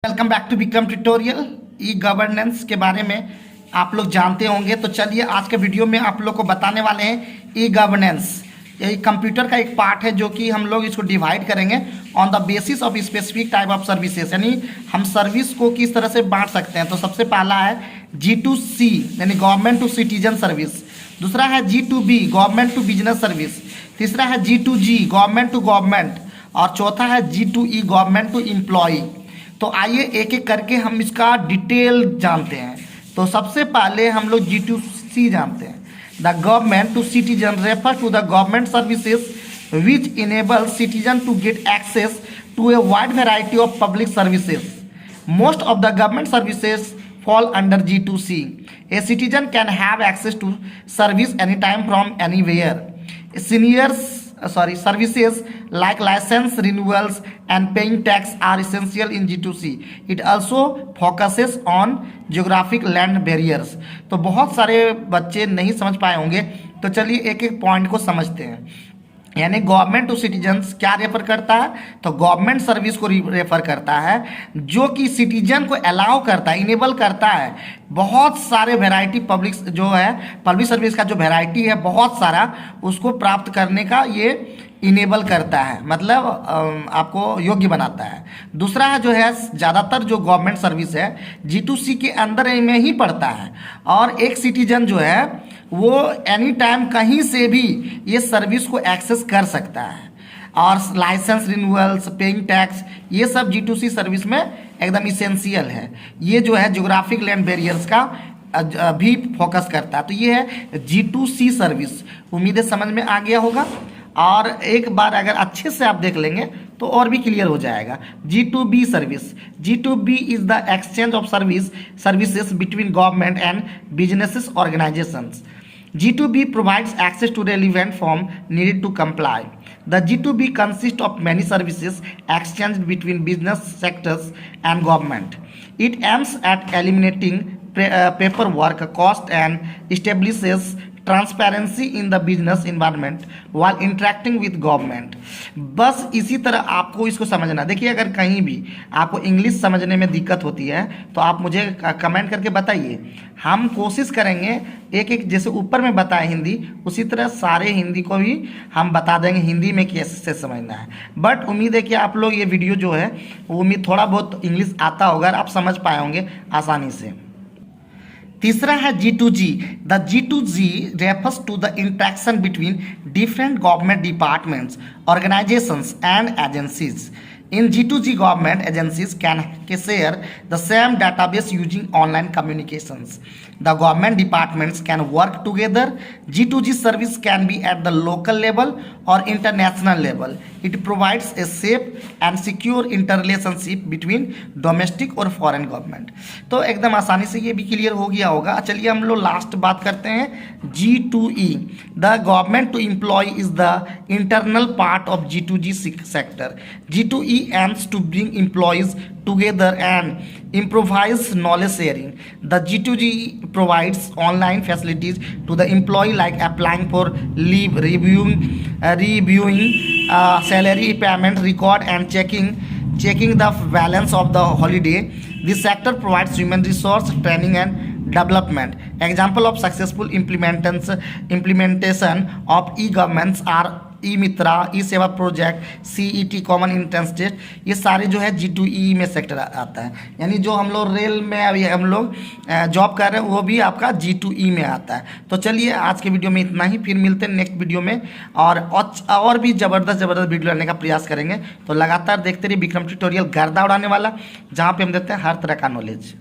Welcome back to Vikram tutorial. E governance के बारे में आप लोग जानते होंगे, तो चलिए आज के वीडियो में आप लोग को बताने वाले हैं ई गवर्नेंस। ये कंप्यूटर का एक पार्ट है जो कि हम लोग इसको डिवाइड करेंगे on the basis of specific type of services, यानी हम सर्विस को किस तरह से बांट सकते हैं। तो सबसे पहला है G2C यानी गवर्नमेंट टू सिटीजन सर्विस, दूसरा है G2B government to business service, तीसरा है G2G गवर्नमेंट टू गवर्नमेंट और चौथा है G2E गवर्नमेंट टू एम्प्लॉय। तो आइए एक एक करके हम इसका डिटेल जानते हैं। तो सबसे पहले हम लोग G2C जानते हैं। The government to citizen refer to the government services which enable citizen to get access to a wide variety of public services. Most of the government services fall under G2C. A citizen can have access to service anytime from anywhere. Services like license renewals and paying tax are essential in G2C. It also focuses on geographic land barriers. तो बहुत सारे बच्चे नहीं समझ पाए होंगे, तो चलिए एक एक पॉइंट को समझते हैं। यानी गवर्नमेंट टू सिटीजन्स क्या रेफर करता है, तो गवर्नमेंट सर्विस को रेफर करता है जो कि सिटीजन को अलाउ करता है, इनेबल करता है बहुत सारे वैरायटी पब्लिक जो है पब्लिक सर्विस का जो वैरायटी है बहुत सारा, उसको प्राप्त करने का ये इनेबल करता है, मतलब आपको योग्य बनाता है। दूसरा है जो है ज़्यादातर जो गवर्नमेंट सर्विस है G2C के अंदर में ही पड़ता है और एक सिटीजन जो है वो एनी टाइम कहीं से भी ये सर्विस को एक्सेस कर सकता है। और लाइसेंस रिन्यूअल्स, पेइंग टैक्स, ये सब G2C सर्विस में एकदम इसेंशियल है। ये जो है ज्योग्राफिक लैंड बैरियर्स का भी फोकस करता है। तो ये है G2C सर्विस। उम्मीद है समझ में आ गया होगा और एक बार अगर अच्छे से आप देख लेंगे तो और भी क्लियर हो जाएगा। G2B service. G2B is the exchange of services between government and businesses organisations. G2B provides access to relevant form needed to comply. The G2B consists of many services exchanged between business sectors and government. It aims at eliminating paperwork cost and establishes transparency in the business environment वाल interacting with government. बस इसी तरह आपको इसको समझना। देखिए अगर कहीं भी आपको इंग्लिश समझने में दिक्कत होती है तो आप मुझे कमेंट करके बताइए, हम कोशिश करेंगे एक एक जैसे ऊपर में बताए हिंदी उसी तरह सारे हिंदी को भी हम बता देंगे हिंदी में कैसे समझना है। बट उम्मीद है कि आप लोग ये वीडियो जो है वो उम्मीद थोड़ा बहुत इंग्लिश आता होगा, आप समझ पाए होंगे आसानी से। तीसरा है G2G। The G2G refers to the interaction between different government departments, organizations and agencies. In G2G, government agencies can share the same database using online communications. The government departments can work together. G2G service can be at the local level or international level. It provides a safe and secure interrelationship between domestic और foreign government. तो एकदम आसानी से ये भी clear हो गया होगा। चलिए हम लोग लास्ट बात करते हैं G2E. The government to employee is the internal part of G2G sector. G2E aims to bring employees together and improvise knowledge sharing. The G2G provides online facilities to the employee like applying for leave, reviewing salary payment record and checking the balance of the holiday. This sector provides human resource training and development. Example of successful implementation of e-governments are e-Mitra, e-Seva project, CET common entrance test, ये सारे जो है G2E में sector आता है। यानी जो हम लोग रेल में अभी हम लोग जॉब कर रहे हैं वो भी आपका G2E में आता है। तो चलिए आज के वीडियो में इतना ही, फिर मिलते हैं नेक्स्ट वीडियो में और भी ज़बरदस्त वीडियो लाने का प्रयास करेंगे। तो लगातार देखते रहिए विक्रम ट्यूटोरियल, गर्दा उड़ाने वाला, जहाँ पे हम देते हैं हर तरह का नॉलेज।